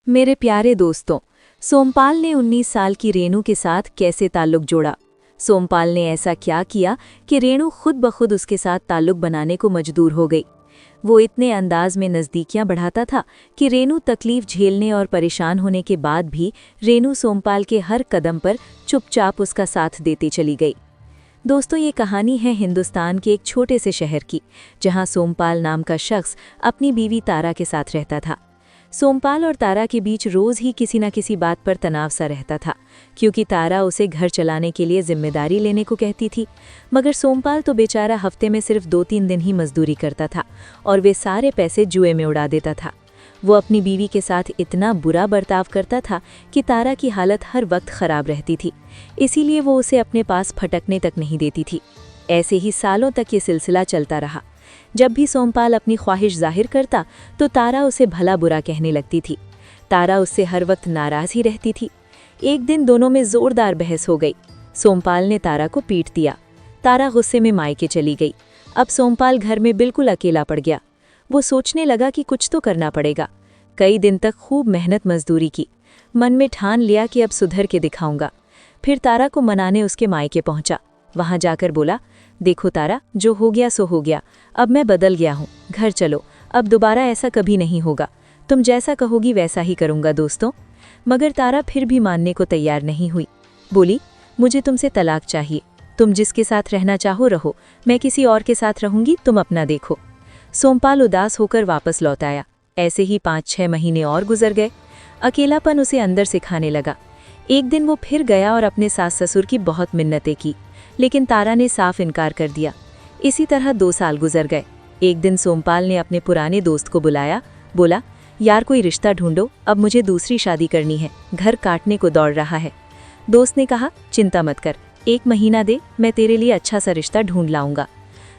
मेरे प्यारे दोस्तों, सोमपाल ने 19 साल की रेणु के साथ कैसे ताल्लुक जोड़ा। सोमपाल ने ऐसा क्या किया कि रेणु खुद ब खुद उसके साथ ताल्लुक बनाने को मजबूर हो गई। वो इतने अंदाज में नज़दीकियां बढ़ाता था कि रेणु तकलीफ झेलने और परेशान होने के बाद भी रेणु सोमपाल के हर कदम पर चुपचाप उसका साथ देती चली गई। दोस्तों, ये कहानी है हिंदुस्तान के एक छोटे से शहर की, जहां सोमपाल नाम का शख्स अपनी बीवी तारा के साथ रहता था। सोमपाल और तारा के बीच रोज ही किसी न किसी बात पर तनाव सा रहता था, क्योंकि तारा उसे घर चलाने के लिए जिम्मेदारी लेने को कहती थी, मगर सोमपाल तो बेचारा हफ्ते में सिर्फ 2-3 दिन ही मजदूरी करता था और वे सारे पैसे जुए में उड़ा देता था। वो अपनी बीवी के साथ इतना बुरा बर्ताव करता था कि तारा की हालत हर वक्त खराब रहती थी, इसीलिए वो उसे अपने पास फटकने तक नहीं देती थी। ऐसे ही सालों तक ये सिलसिला चलता रहा। जब भी सोमपाल अपनी ख्वाहिश जाहिर करता तो तारा उसे भला बुरा कहने लगती थी। तारा उससे हर वक्त नाराज ही रहती थी। एक दिन दोनों में जोरदार बहस हो गई। सोमपाल ने तारा को पीट दिया। तारा गुस्से में मायके चली गई। अब सोमपाल घर में बिल्कुल अकेला पड़ गया। वो सोचने लगा कि कुछ तो करना पड़ेगा। कई दिन तक खूब मेहनत मजदूरी की। मन में ठान लिया कि अब सुधर के दिखाऊंगा। फिर तारा को मनाने उसके मायके पहुंचा। वहां जाकर बोला, देखो तारा, जो हो गया सो हो गया, अब मैं बदल गया हूँ, घर चलो, अब दोबारा ऐसा कभी नहीं होगा, तुम जैसा कहोगी वैसा ही करूँगा दोस्तों। मगर तारा फिर भी मानने को तैयार नहीं हुई। बोली, मुझे तुमसे तलाक चाहिए, तुम जिसके साथ रहना चाहो रहो, मैं किसी और के साथ रहूंगी, तुम अपना देखो। सोमपाल उदास होकर वापस लौट आया। ऐसे ही 5-6 महीने और गुजर गए। अकेलापन उसे अंदर से खाने लगा। एक दिन वो फिर गया और अपने सास ससुर की बहुत मिन्नतें की, लेकिन तारा ने साफ इनकार कर दिया। इसी तरह 2 साल गुजर गए। एक दिन सोमपाल ने अपने पुराने दोस्त को बुलाया। बोला, यार कोई रिश्ता ढूंढो, अब मुझे दूसरी शादी करनी है, घर काटने को दौड़ रहा है। दोस्त ने कहा, चिंता मत कर, 1 महीना दे, मैं तेरे लिए अच्छा सा रिश्ता ढूंढ लाऊंगा।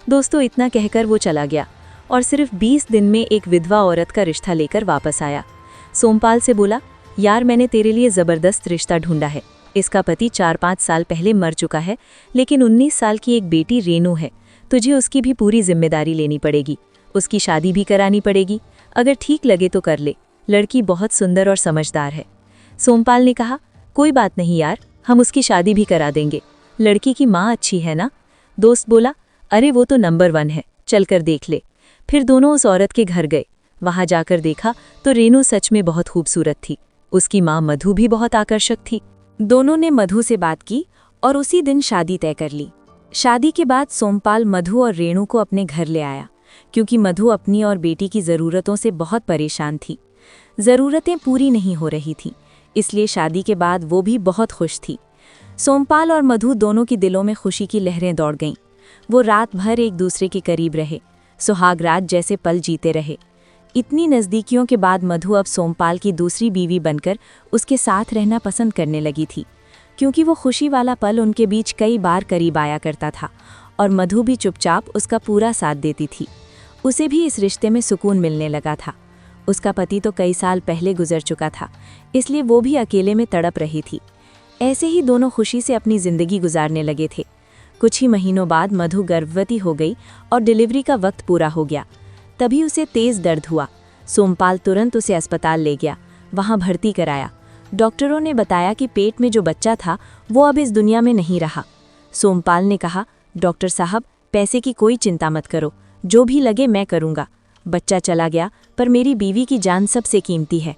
दोस्तों, इतना कहकर वो चला गया और सिर्फ 20 दिन में एक विधवा औरत का रिश्ता लेकर वापस आया। सोमपाल से बोला, यार मैंने तेरे लिए ज़बरदस्त रिश्ता ढूंढा है। इसका पति 4-5 साल पहले मर चुका है, लेकिन 19 साल की एक बेटी रेणु है। तुझे उसकी भी पूरी जिम्मेदारी लेनी पड़ेगी, उसकी शादी भी करानी पड़ेगी। अगर ठीक लगे तो कर ले, लड़की बहुत सुंदर और समझदार है। सोमपाल ने कहा, कोई बात नहीं यार, हम उसकी शादी भी करा देंगे, लड़की की माँ अच्छी है ना। दोस्त बोला, अरे वो तो नंबर 1 है, चल कर देख ले। फिर दोनों उस औरत के घर गए। वहां जाकर देखा तो रेणु सच में बहुत खूबसूरत थी। उसकी माँ मधु भी बहुत आकर्षक थी। दोनों ने मधु से बात की और उसी दिन शादी तय कर ली। शादी के बाद सोमपाल मधु और रेणु को अपने घर ले आया, क्योंकि मधु अपनी और बेटी की ज़रूरतों से बहुत परेशान थी। ज़रूरतें पूरी नहीं हो रही थीं, इसलिए शादी के बाद वो भी बहुत खुश थी। सोमपाल और मधु दोनों की दिलों में खुशी की लहरें दौड़ गईं। वो रात भर एक दूसरे के करीब रहे, सुहागरात जैसे पल जीते रहे। इतनी नज़दीकियों के बाद मधु अब सोमपाल की दूसरी बीवी बनकर उसके साथ रहना पसंद करने लगी थी, क्योंकि वो खुशी वाला पल उनके बीच कई बार करीब आया करता था और मधु भी चुपचाप उसका पूरा साथ देती थी। उसे भी इस रिश्ते में सुकून मिलने लगा था। उसका पति तो कई साल पहले गुजर चुका था, इसलिए वो भी अकेले में तड़प रही थी। ऐसे ही दोनों खुशी से अपनी ज़िंदगी गुजारने लगे थे। कुछ ही महीनों बाद मधु गर्भवती हो गई और डिलीवरी का वक्त पूरा हो गया। तभी उसे तेज दर्द हुआ। सोमपाल तुरंत उसे अस्पताल ले गया, वहां भर्ती कराया। डॉक्टरों ने बताया कि पेट में जो बच्चा था वो अब इस दुनिया में नहीं रहा। सोमपाल ने कहा, डॉक्टर साहब, पैसे की कोई चिंता मत करो, जो भी लगे मैं करूंगा। बच्चा चला गया, पर मेरी बीवी की जान सबसे कीमती है।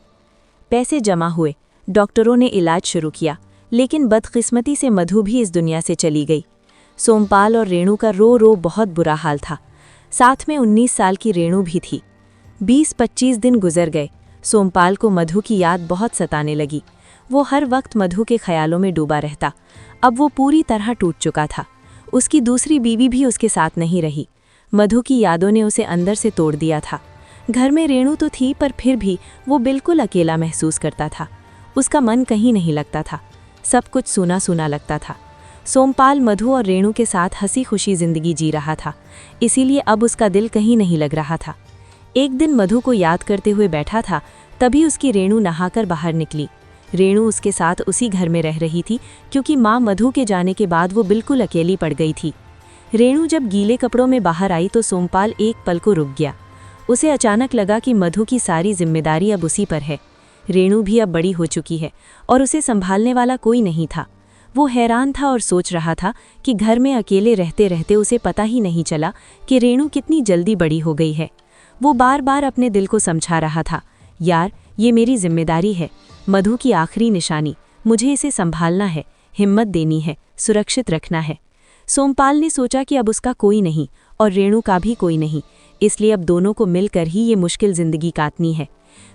पैसे जमा हुए, डॉक्टरों ने इलाज शुरू किया, लेकिन बदकिस्मती से मधु भी इस दुनिया से चली गई। सोमपाल और रेणु का रो रो बहुत बुरा हाल था। साथ में 19 साल की रेणु भी थी। 20-25 दिन गुजर गए। सोमपाल को मधु की याद बहुत सताने लगी। वो हर वक्त मधु के ख्यालों में डूबा रहता। अब वो पूरी तरह टूट चुका था। उसकी दूसरी बीवी भी उसके साथ नहीं रही। मधु की यादों ने उसे अंदर से तोड़ दिया था। घर में रेणु तो थी, पर फिर भी वो बिल्कुल अकेला महसूस करता था। उसका मन कहीं नहीं लगता था, सब कुछ सूना सूना लगता था। सोमपाल मधु और रेणु के साथ हंसी खुशी जिंदगी जी रहा था, इसीलिए अब उसका दिल कहीं नहीं लग रहा था। एक दिन मधु को याद करते हुए बैठा था, तभी उसकी रेणु नहाकर बाहर निकली। रेणु उसके साथ उसी घर में रह रही थी, क्योंकि माँ मधु के जाने के बाद वो बिल्कुल अकेली पड़ गई थी। रेणु जब गीले कपड़ों में बाहर आई तो सोमपाल एक पल को रुक गया। उसे अचानक लगा कि मधु की सारी जिम्मेदारी अब उसी पर है। रेणु भी अब बड़ी हो चुकी है और उसे संभालने वाला कोई नहीं था। वो हैरान था और सोच रहा था कि घर में अकेले रहते रहते उसे पता ही नहीं चला कि रेणु कितनी जल्दी बड़ी हो गई है। वो बार बार अपने दिल को समझा रहा था, यार ये मेरी जिम्मेदारी है, मधु की आखिरी निशानी, मुझे इसे संभालना है, हिम्मत देनी है, सुरक्षित रखना है। सोमपाल ने सोचा कि अब उसका कोई नहीं और रेणु का भी कोई नहीं, इसलिए अब दोनों को मिलकर ही ये मुश्किल जिंदगी काटनी है।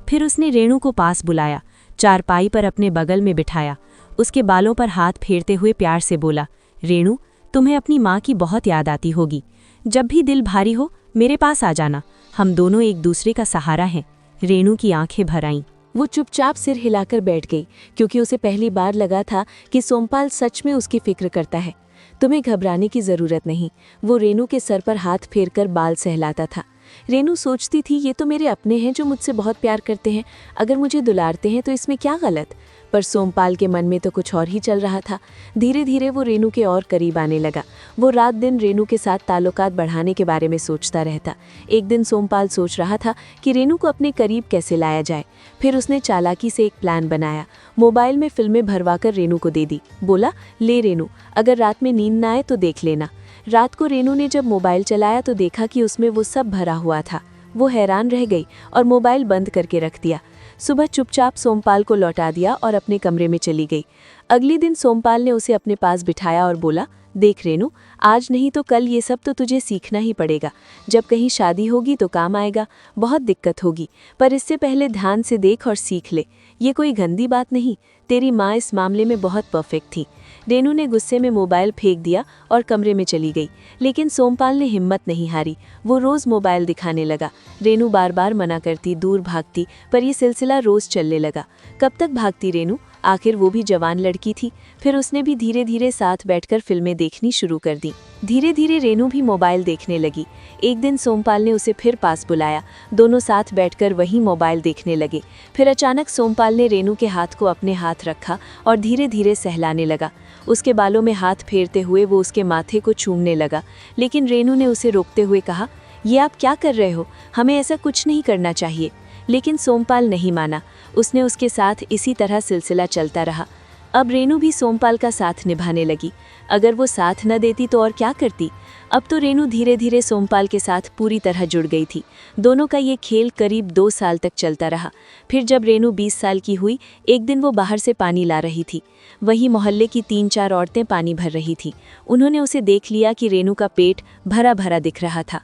फिर उसने रेणु को पास बुलाया, चारपाई पर अपने बगल में बिठाया, उसके बालों पर हाथ फेरते हुए प्यार से बोला, रेणु तुम्हें अपनी माँ की बहुत याद आती होगी, जब भी दिल भारी हो मेरे पास आ जाना, हम दोनों एक दूसरे का सहारा हैं। रेणु की आंखें भर आईं। वो चुपचाप सिर हिलाकर बैठ गई, क्योंकि उसे पहली बार लगा था कि सोमपाल सच में उसकी फिक्र करता है। तुम्हें घबराने की जरूरत नहीं, वो रेणु के सर पर हाथ फेरकर बाल सहलाता था। रेणु सोचती थी, ये तो मेरे अपने हैं जो मुझसे बहुत प्यार करते हैं, अगर मुझे दुलारते हैं तो इसमें क्या गलत। पर सोमपाल के मन में तो कुछ और ही चल रहा था। धीरे धीरे वो रेणु के और करीब आने लगा। वो रात दिन रेणु के साथ ताल्लुकात बढ़ाने के बारे में सोचता रहता। एक दिन सोमपाल सोच रहा था कि रेणु को अपने करीब कैसे लाया जाए। फिर उसने चालाकी से एक प्लान बनाया। मोबाइल में फिल्में भरवाकर रेणु को दे दी। बोला, ले रेणु, अगर रात में नींद ना आए तो देख लेना। रात को रेणु ने जब मोबाइल चलाया तो देखा कि उसमें वो सब भरा हुआ था। वो हैरान रह गई और मोबाइल बंद करके रख दिया। सुबह चुपचाप सोमपाल को लौटा दिया और अपने कमरे में चली गई। अगले दिन सोमपाल ने उसे अपने पास बिठाया और बोला, देख रेणु, आज नहीं तो कल ये सब तो तुझे सीखना ही पड़ेगा। जब कहीं शादी होगी तो काम आएगा, बहुत दिक्कत होगी, पर इससे पहले ध्यान से देख और सीख ले। ये कोई गंदी बात नहीं, तेरी माँ इस मामले में बहुत परफेक्ट थी। रेणु ने गुस्से में मोबाइल फेंक दिया और कमरे में चली गई, लेकिन सोमपाल ने हिम्मत नहीं हारी। वो रोज मोबाइल दिखाने लगा। रेणु बार बार मना करती, दूर भागती, पर यह सिलसिला रोज चलने लगा। कब तक भागती रेणु? आखिर वो भी जवान लड़की थी। फिर उसने भी धीरे धीरे साथ बैठकर फिल्में देखनी शुरू कर दी। धीरे धीरे रेणु भी मोबाइल देखने लगी। एक दिन सोमपाल ने उसे फिर पास बुलाया। दोनों साथ बैठकर वही मोबाइल देखने लगे। फिर अचानक सोमपाल ने रेणु के हाथ को अपने हाथ रखा और धीरे धीरे सहलाने लगा। उसके बालों में हाथ फेरते हुए वो उसके माथे को चूमने लगा, लेकिन रेणु ने उसे रोकते हुए कहा, ये आप क्या कर रहे हो, हमें ऐसा कुछ नहीं करना चाहिए। लेकिन सोमपाल नहीं माना। उसने उसके साथ इसी तरह सिलसिला चलता रहा। अब रेणु भी सोमपाल का साथ निभाने लगी। अगर वो साथ न देती तो और क्या करती। अब तो रेणु धीरे धीरे सोमपाल के साथ पूरी तरह जुड़ गई थी। दोनों का ये खेल करीब 2 साल तक चलता रहा। फिर जब रेणु 20 साल की हुई, एक दिन वो बाहर से पानी ला रही थी। वहीं मोहल्ले की 3-4 औरतें पानी भर रही थी। उन्होंने उसे देख लिया कि रेणु का पेट भरा भरा दिख रहा था।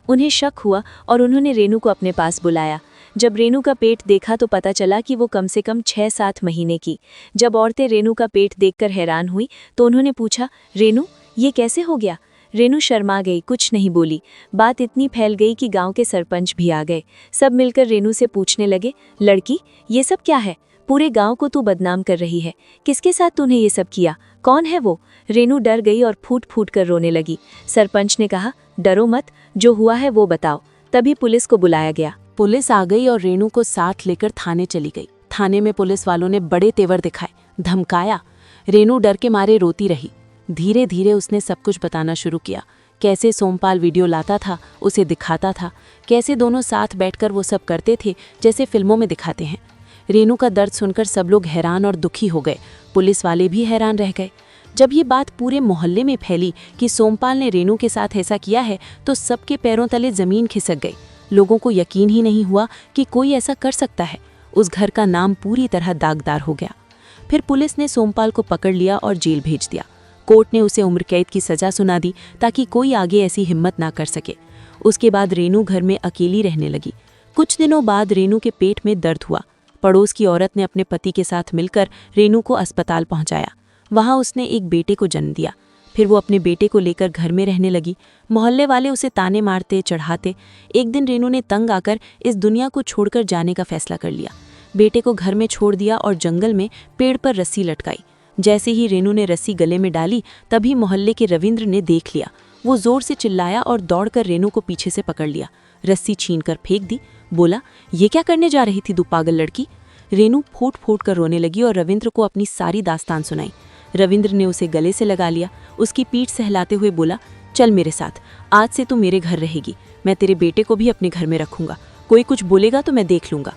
उन्हें शक हुआ और उन्होंने रेणु को अपने पास बुलाया। जब रेणु का पेट देखा तो पता चला कि वो कम से कम 6-7 महीने की। जब औरतें रेणु का पेट देखकर हैरान हुई तो उन्होंने पूछा, रेणु ये कैसे हो गया? रेणु शर्मा गई, कुछ नहीं बोली। बात इतनी फैल गई कि गांव के सरपंच भी आ गए। सब मिलकर रेणु से पूछने लगे, लड़की ये सब क्या है? पूरे गांव को तू बदनाम कर रही है। किसके साथ तूने ये सब किया? कौन है वो? रेणु डर गई और फूट फूट कर रोने लगी। सरपंच ने कहा, डरो मत, जो हुआ है वो बताओ। तभी पुलिस को बुलाया गया। पुलिस आ गई और रेणु को साथ लेकर थाने चली गई। थाने में पुलिस वालों ने बड़े तेवर दिखाए, धमकाया। रेणु डर के मारे रोती रही। धीरे धीरे उसने सब कुछ बताना शुरू किया। कैसे सोमपाल वीडियो लाता था, उसे दिखाता था, कैसे दोनों साथ बैठकर वो सब करते थे जैसे फिल्मों में दिखाते हैं। रेणु का दर्द सुनकर सब लोग हैरान और दुखी हो गए। पुलिस वाले भी हैरान रह गए। जब ये बात पूरे मोहल्ले में फैली कि सोमपाल ने रेणु के साथ ऐसा किया है तो सबके पैरों तले जमीन खिसक गई। लोगों को यकीन ही नहीं हुआ कि कोई ऐसा कर सकता है। उस घर का नाम पूरी तरह दागदार हो गया। फिर पुलिस ने सोमपाल को पकड़ लिया और जेल भेज दिया। कोर्ट ने उसे उम्र कैद की सजा सुना दी ताकि कोई आगे ऐसी हिम्मत ना कर सके। उसके बाद रेणु घर में अकेली रहने लगी। कुछ दिनों बाद रेणु के पेट में दर्द हुआ। पड़ोस की औरत ने अपने पति के साथ मिलकर रेणु को अस्पताल पहुंचाया। वहां उसने एक बेटे को जन्म दिया। फिर वो अपने बेटे को लेकर घर में रहने लगी। मोहल्ले वाले उसे ताने मारते चढ़ाते। एक दिन रेणु ने तंग आकर इस दुनिया को छोड़कर जाने का फैसला कर लिया। बेटे को घर में छोड़ दिया और जंगल में पेड़ पर रस्सी लटकाई। जैसे ही रेणु ने रस्सी गले में डाली तभी मोहल्ले के रविंद्र ने देख लिया। वो जोर से चिल्लाया और दौड़कर रेणु को पीछे से पकड़ लिया। रस्सी छीनकर फेंक दी। बोला, ये क्या करने जा रही थी तू पागल लड़की? रेणु फूट फूट कर रोने लगी और रविंद्र को अपनी सारी दास्तान सुनाई। रविंद्र ने उसे गले से लगा लिया। उसकी पीठ सहलाते हुए बोला, चल मेरे साथ, आज से तू मेरे घर रहेगी। मैं तेरे बेटे को भी अपने घर में रखूंगा। कोई कुछ बोलेगा तो मैं देख लूंगा।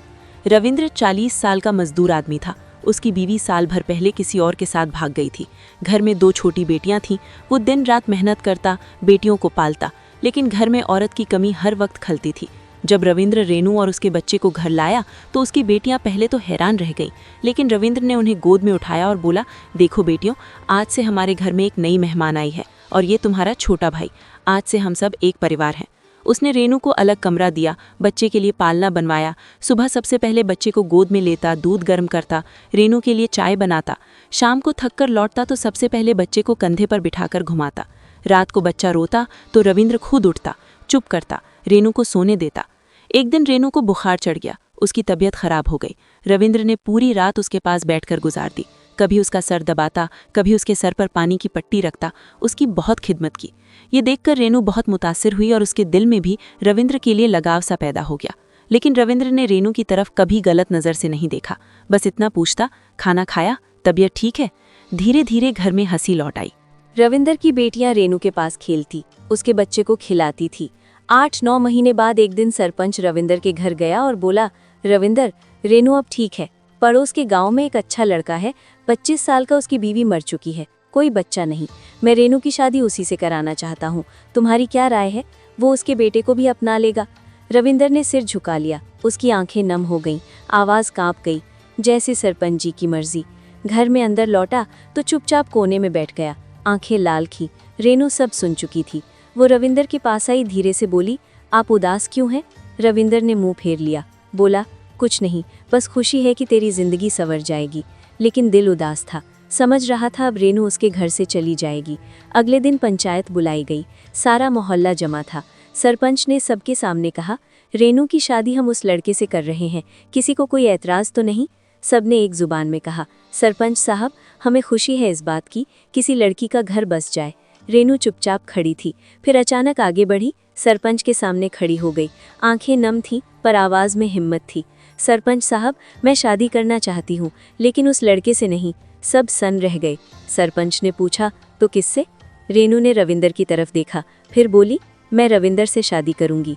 रविंद्र 40 साल का मजदूर आदमी था। उसकी बीवी साल भर पहले किसी और के साथ भाग गई थी। घर में 2 छोटी बेटियां थीं। वो दिन रात मेहनत करता, बेटियों को पालता, लेकिन घर में औरत की कमी हर वक्त खलती थी। जब रविंद्र रेनू और उसके बच्चे को घर लाया तो उसकी बेटियां पहले तो हैरान रह गईं, लेकिन रविंद्र ने उन्हें गोद में उठाया और बोला, देखो बेटियों, आज से हमारे घर में एक नई मेहमान आई है और ये तुम्हारा छोटा भाई। आज से हम सब एक परिवार हैं। उसने रेनू को अलग कमरा दिया, बच्चे के लिए पालना बनवाया। सुबह सबसे पहले बच्चे को गोद में लेता, दूध गर्म करता, रेनू के लिए चाय बनाता। शाम को थक कर लौटता तो सबसे पहले बच्चे को कंधे पर बिठाकर घुमाता। रात को बच्चा रोता तो रविंद्र खुद उठता, चुप करता, रेनू को सोने देता। एक दिन रेनू को बुखार चढ़ गया, उसकी तबीयत खराब हो गई। रविंद्र ने पूरी रात उसके पास बैठकर गुजार दी। कभी उसका सर दबाता, कभी उसके सर पर पानी की पट्टी रखता। उसकी बहुत खिदमत की। ये देखकर रेनू बहुत मुतासिर हुई और उसके दिल में भी रविंद्र के लिए लगाव सा पैदा हो गया। लेकिन रविंद्र ने रेनू की तरफ कभी गलत नज़र से नहीं देखा। बस इतना पूछता, खाना खाया, तबीयत ठीक है। धीरे धीरे घर में हंसी लौट आई। रविंदर की बेटियां रेनू के पास खेलती, उसके बच्चे को खिलाती थी। 8-9 महीने बाद एक दिन सरपंच रविंदर के घर गया और बोला, रविंदर, रेनू अब ठीक है। पड़ोस के गांव में एक अच्छा लड़का है, 25 साल का, उसकी बीवी मर चुकी है, कोई बच्चा नहीं। मैं रेनू की शादी उसी से कराना चाहता हूँ। तुम्हारी क्या राय है? वो उसके बेटे को भी अपना लेगा। रविंदर ने सिर झुका लिया, उसकी आंखें नम हो गईं, आवाज़ कांप गई। जैसे सरपंच जी की मर्जी। घर में अंदर लौटा तो चुपचाप कोने में बैठ गया, आंखें लाल की। रेनू सब सुन चुकी थी। वो रविंदर के पास आई, धीरे से बोली, आप उदास क्यों हैं? रविंदर ने मुंह फेर लिया, बोला, कुछ नहीं, बस खुशी है कि तेरी जिंदगी संवर जाएगी। लेकिन दिल उदास था, समझ रहा था अब रेनू उसके घर से चली जाएगी। अगले दिन पंचायत बुलाई गई, सारा मोहल्ला जमा था। सरपंच ने सबके सामने कहा, रेनू की शादी हम उस लड़के से कर रहे हैं, किसी को कोई ऐतराज़ तो नहीं? सबने एक जुबान में कहा, सरपंच साहब, हमें खुशी है इस बात की, किसी लड़की का घर बस जाए। रेनू चुपचाप खड़ी थी, फिर अचानक आगे बढ़ी, सरपंच के सामने खड़ी हो गई। आंखें नम थीं पर आवाज़ में हिम्मत थी। सरपंच साहब, मैं शादी करना चाहती हूँ, लेकिन उस लड़के से नहीं। सब सन रह गए। सरपंच ने पूछा, तो किससे? रेनू ने रविंदर की तरफ देखा, फिर बोली, मैं रविंदर से शादी करूँगी।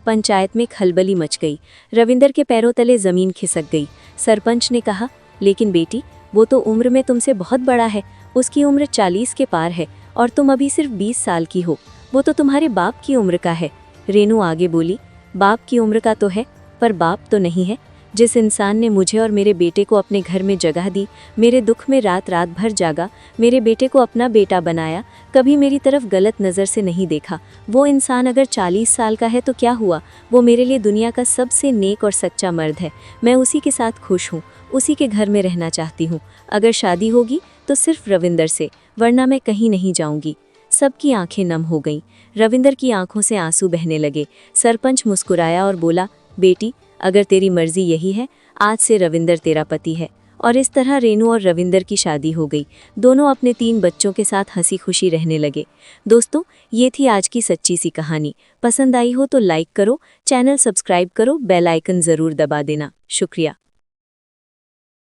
पंचायत में खलबली मच गई। रविंदर के पैरों तले ज़मीन खिसक गई। सरपंच ने कहा, लेकिन बेटी, वो तो उम्र में तुमसे बहुत बड़ा है, उसकी उम्र 40 के पार है और तुम अभी सिर्फ 20 साल की हो। वो तो तुम्हारे बाप की उम्र का है। रेनू आगे बोली, बाप की उम्र का तो है, पर बाप तो नहीं है। जिस इंसान ने मुझे और मेरे बेटे को अपने घर में जगह दी, मेरे दुख में रात रात भर जागा, मेरे बेटे को अपना बेटा बनाया, कभी मेरी तरफ गलत नज़र से नहीं देखा, वो इंसान अगर 40 साल का है तो क्या हुआ? वो मेरे लिए दुनिया का सबसे नेक और सच्चा मर्द है। मैं उसी के साथ खुश हूँ, उसी के घर में रहना चाहती हूँ। अगर शादी होगी तो सिर्फ रविंदर से, वरना मैं कहीं नहीं जाऊँगी। सबकी आंखें नम हो गईं। रविंदर की आंखों से आंसू बहने लगे। सरपंच मुस्कुराया और बोला, बेटी, अगर तेरी मर्जी यही है, आज से रविंदर तेरा पति है। और इस तरह रेनू और रविंदर की शादी हो गई। दोनों अपने 3 बच्चों के साथ हंसी खुशी रहने लगे। दोस्तों, ये थी आज की सच्ची सी कहानी। पसंद आई हो तो लाइक करो, चैनल सब्सक्राइब करो, बेल आइकन ज़रूर दबा देना। शुक्रिया।